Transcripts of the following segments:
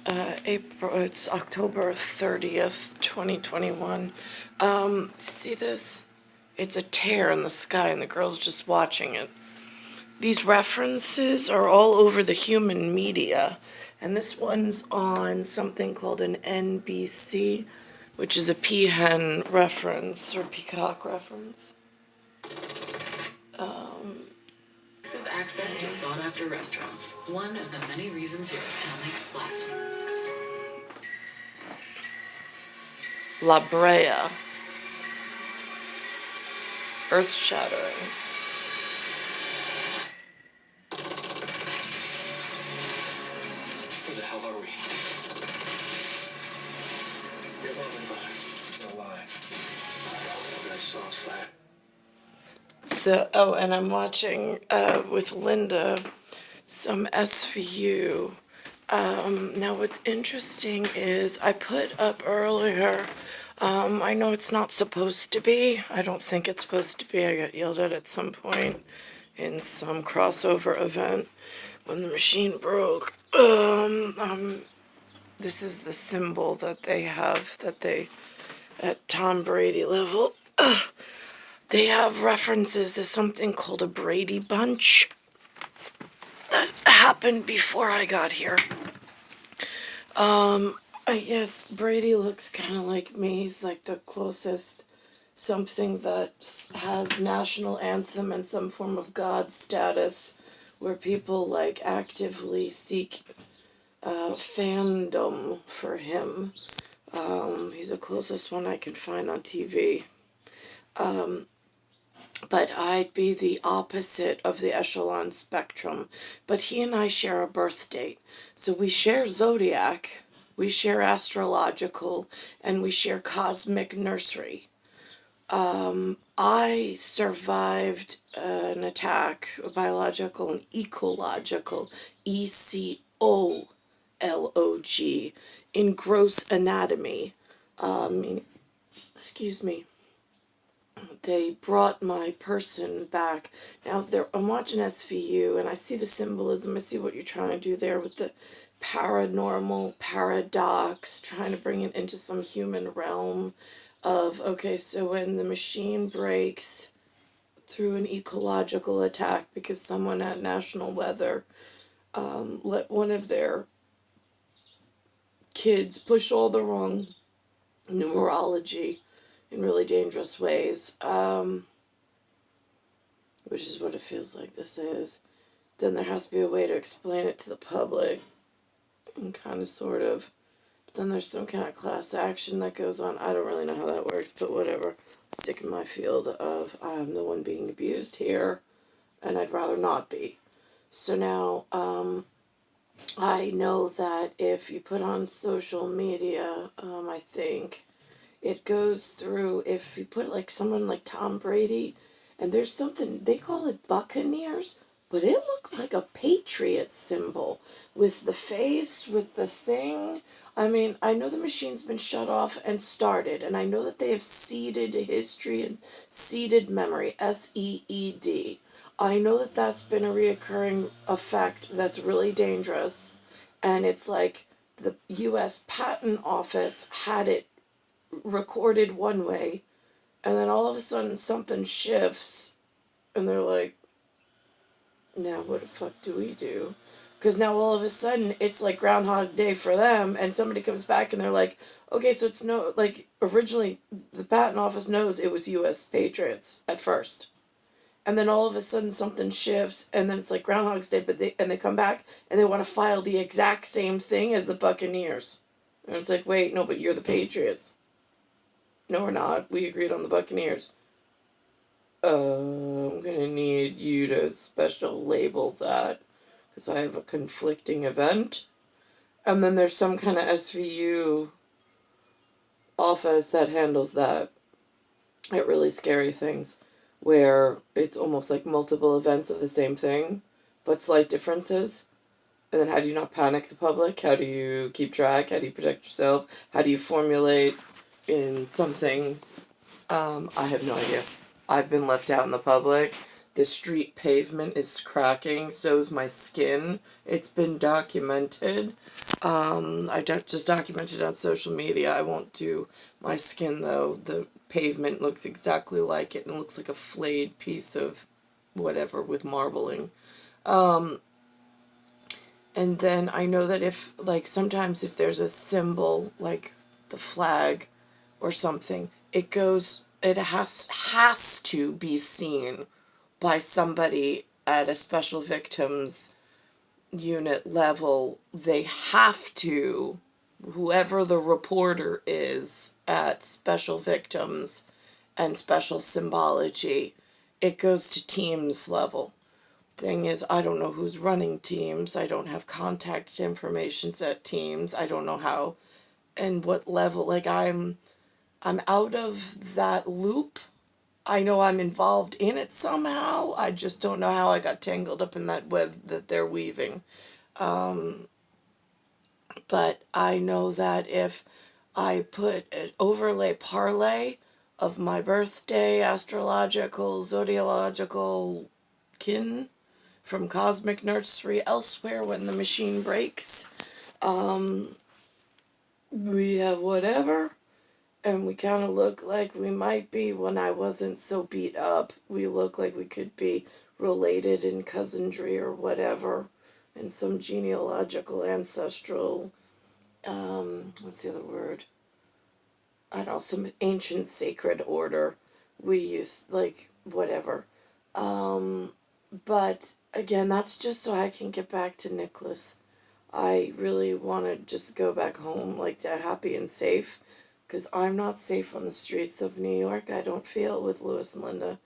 It's October 30th, 2021. See this? It's a tear in the sky and the girl's just watching it. These references are all over the human media, and this one's on something called an NBC, which is a peahen reference or peacock reference. Access to sought-after restaurants. One of the many reasons your Amex Platinum. La Brea. Earth-shattering. Where the hell are we? You're lying about it. No lie. I saw flat. And I'm watching with Linda some SVU. Now what's interesting is I put up earlier, I know it's not supposed to be. I don't think it's supposed to be. I got yelled at some point in some crossover event when the machine broke. This is the symbol that they have, at Tom Brady level. They have references to something called a Brady Bunch that happened before I got here. I guess Brady looks kind of like me. He's like the closest something that has national anthem and some form of God status where people like actively seek fandom for him. He's the closest one I can find on TV. But I'd be the opposite of the echelon spectrum. But he and I share a birth date. So we share zodiac, we share astrological, and we share cosmic nursery. I survived an attack, a biological and ecological, ECOLOG, in gross anatomy. Excuse me. They brought my person back. Now I'm watching SVU and I see the symbolism. I see what you're trying to do there with the paranormal paradox, trying to bring it into some human realm of, okay, so when the machine breaks through an ecological attack because someone at National Weather let one of their kids push all the wrong numerology in really dangerous ways, which is what it feels like this is, then there has to be a way to explain it to the public, and kind of, sort of. But then there's some kind of class action that goes on. I don't really know how that works, but whatever. Stick in my field of I'm the one being abused here, and I'd rather not be. So now, I know that if you put on social media, I think, it goes through, if you put like someone like Tom Brady, and there's something, they call it Buccaneers, but it looked like a Patriot symbol with the face, with the thing. I mean, I know the machine's been shut off and started, and I know that they have seeded history and seeded memory, SEED. I know that that's been a reoccurring effect that's really dangerous, and it's like the U.S. Patent Office had it recorded one way, and then all of a sudden something shifts, and they're like, now what the fuck do we do? Because now all of a sudden it's like Groundhog Day for them, and somebody comes back and they're like, okay, so it's no, like, originally the patent office knows it was U.S. Patriots at first. And then all of a sudden something shifts, and then it's like Groundhog's Day, but they come back and they want to file the exact same thing as the Buccaneers. And it's like, wait, no, but you're the Patriots. No, we're not. We agreed on the Buccaneers. I'm gonna need you to special label that, because I have a conflicting event. And then there's some kind of SVU office that handles that at really scary things, where it's almost like multiple events of the same thing, but slight differences. And then how do you not panic the public? How do you keep track? How do you protect yourself? How do you formulate in something? I have no idea. I've been left out in the public, The street pavement is cracking, so's my skin. It's been documented. Just documented on social media. I won't do my skin though. The pavement looks exactly like it and looks like a flayed piece of whatever with marbling. And then I know that if, like, sometimes if there's a symbol, like the flag or something, it has to be seen by somebody at a special victims unit level. They have to, whoever the reporter is at special victims and special symbology, it goes to teams level. Thing is, I don't know who's running teams. I don't have contact information at teams. I don't know how and what level. Like, I'm out of that loop. I know I'm involved in it somehow. I just don't know how I got tangled up in that web that they're weaving. But I know that if I put an overlay parlay of my birthday, astrological, zodiological kin from Cosmic Nursery elsewhere when the machine breaks, we have whatever. And we kind of look like we might be, when I wasn't so beat up, we look like we could be related in cousinry or whatever, in some genealogical, ancestral, what's the other word? I don't know, some ancient sacred order. We use, like, whatever. But, again, that's just so I can get back to Nicholas. I really want to just go back home, like, to happy and safe. Because I'm not safe on the streets of New York, I don't feel, with Louis and Linda,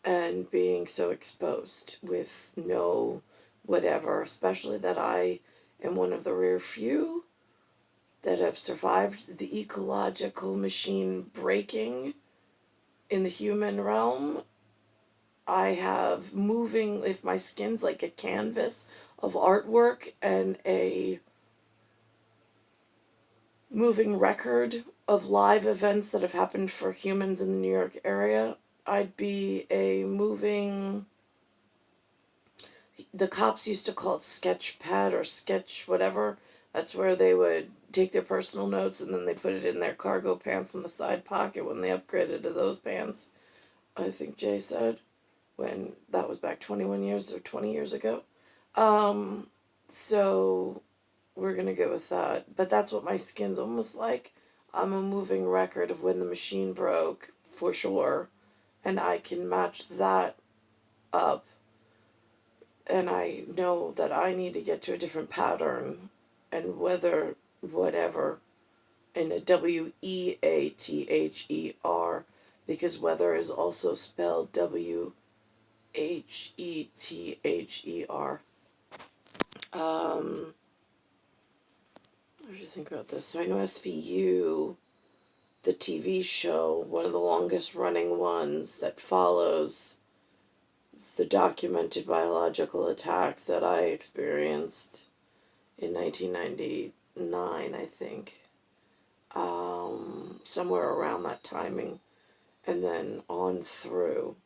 and being so exposed with no whatever, especially that I am one of the rare few that have survived the ecological machine breaking in the human realm. I have moving, if my skin's like a canvas of artwork and a moving record of live events that have happened for humans in the New York area, I'd be a moving, the cops used to call it sketch pad or sketch whatever. That's where they would take their personal notes and then they put it in their cargo pants in the side pocket when they upgraded to those pants. I think Jay said, when that was back 21 years or 20 years ago. So we're gonna go with that. But that's what my skin's almost like. I'm a moving record of when the machine broke, for sure. And I can match that up. And I know that I need to get to a different pattern. And whether, whatever, in a WEATHER, because weather is also spelled WHETHER. What did you think about this? So I know SVU, the TV show, one of the longest running ones that follows the documented biological attack that I experienced in 1999, I think. Somewhere around that timing. And then on through.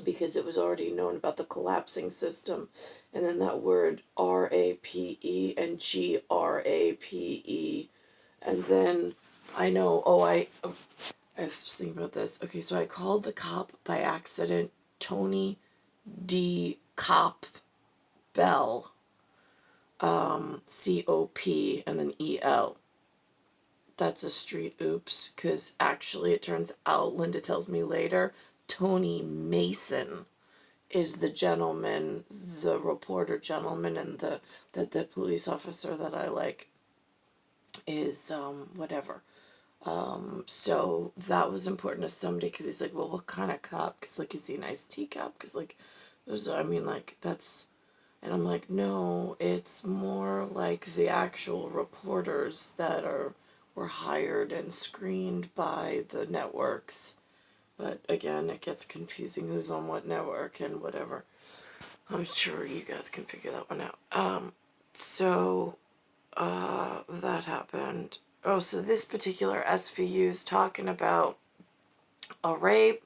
Because it was already known about the collapsing system. And then that word RAPE and GRAPE. And then I know, I was thinking about this. Okay, so I called the cop by accident Tony D. Cop Bell. COP and then EL. That's a street oops, because actually it turns out, Linda tells me later, Tony Mason is the gentleman, the reporter gentleman, and the police officer that I like is whatever. So that was important to somebody, because he's like, well, what kind of cop? Because, like, is he an iced tea cop? Because, like, there's, I mean, like, that's, and I'm like, no, it's more like the actual reporters that were hired and screened by the networks. But again, it gets confusing who's on what network and whatever. I'm sure you guys can figure that one out. So that happened. Oh, so this particular SVU is talking about a rape,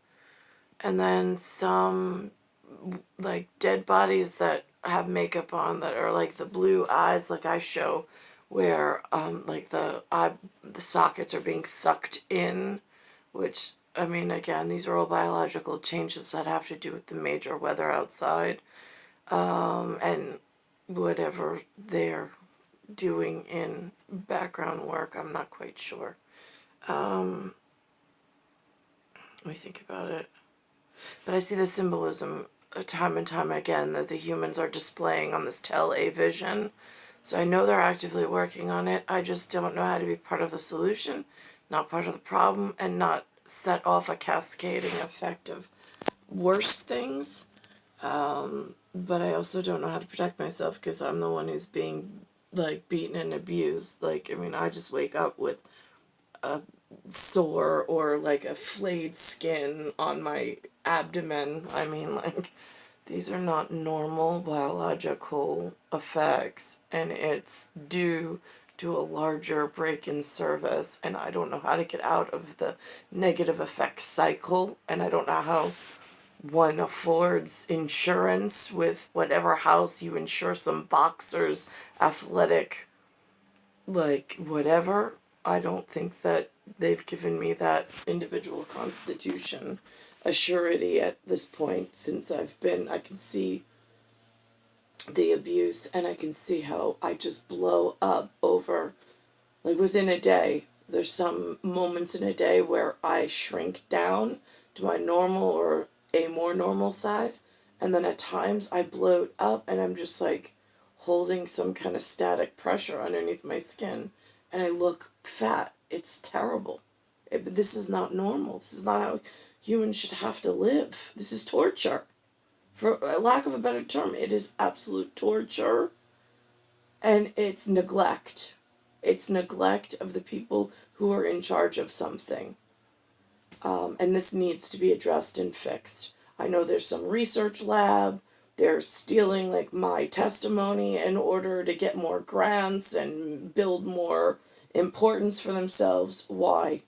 and then some like dead bodies that have makeup on that are like the blue eyes, like I show, where like the sockets are being sucked in, which I mean, again, these are all biological changes that have to do with the major weather outside, and whatever they're doing in background work. I'm not quite sure. Let me think about it. But I see the symbolism time and time again that the humans are displaying on this tele vision. So I know they're actively working on it. I just don't know how to be part of the solution, not part of the problem, and not set off a cascading effect of worse things. But I also don't know how to protect myself because I'm the one who's being like beaten and abused. Like, I mean, I just wake up with a sore or like a flayed skin on my abdomen. I mean, like, these are not normal biological effects, and it's due to a larger break in service, and I don't know how to get out of the negative effects cycle, and I don't know how one affords insurance with whatever house you insure some boxers, athletic, like, whatever. I don't think that they've given me that individual constitution a surety at this point since I can see the abuse, and I can see how I just blow up over, like, within a day. There's some moments in a day where I shrink down to my normal or a more normal size, and then at times I bloat up and I'm just like holding some kind of static pressure underneath my skin, and I look fat. It's terrible. This is not normal. This is not how humans should have to live. This is torture. For a lack of a better term, it is absolute torture, and it's neglect. It's neglect of the people who are in charge of something. And this needs to be addressed and fixed. I know there's some research lab. They're stealing like my testimony in order to get more grants and build more importance for themselves. Why?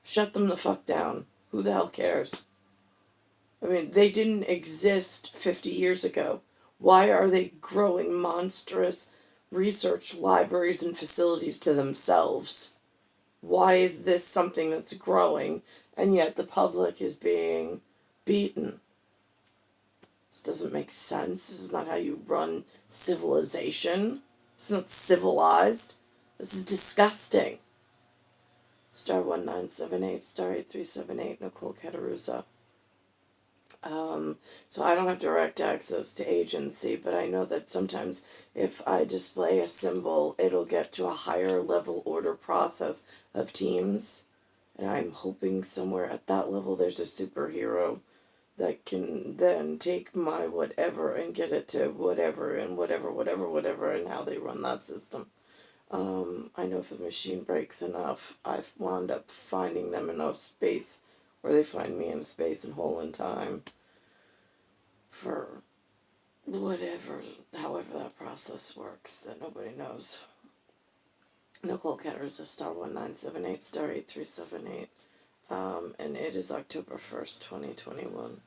Shut them the fuck down. Who the hell cares? I mean, they didn't exist 50 years ago. Why are they growing monstrous research libraries and facilities to themselves? Why is this something that's growing and yet the public is being beaten? This doesn't make sense. This is not how you run civilization. It's not civilized. This is disgusting. Star 1978, star 8378, Nicole Cattaruzza. So I don't have direct access to agency, but I know that sometimes if I display a symbol, it'll get to a higher level order process of teams. And I'm hoping somewhere at that level there's a superhero that can then take my whatever and get it to whatever and whatever and how they run that system. I know if the machine breaks enough, I've wound up finding them enough space where they find me in space and hole in time for whatever, however that process works that nobody knows. Nicole Cattaruzza, star 1978, star 8378, and it is October 1st, 2021.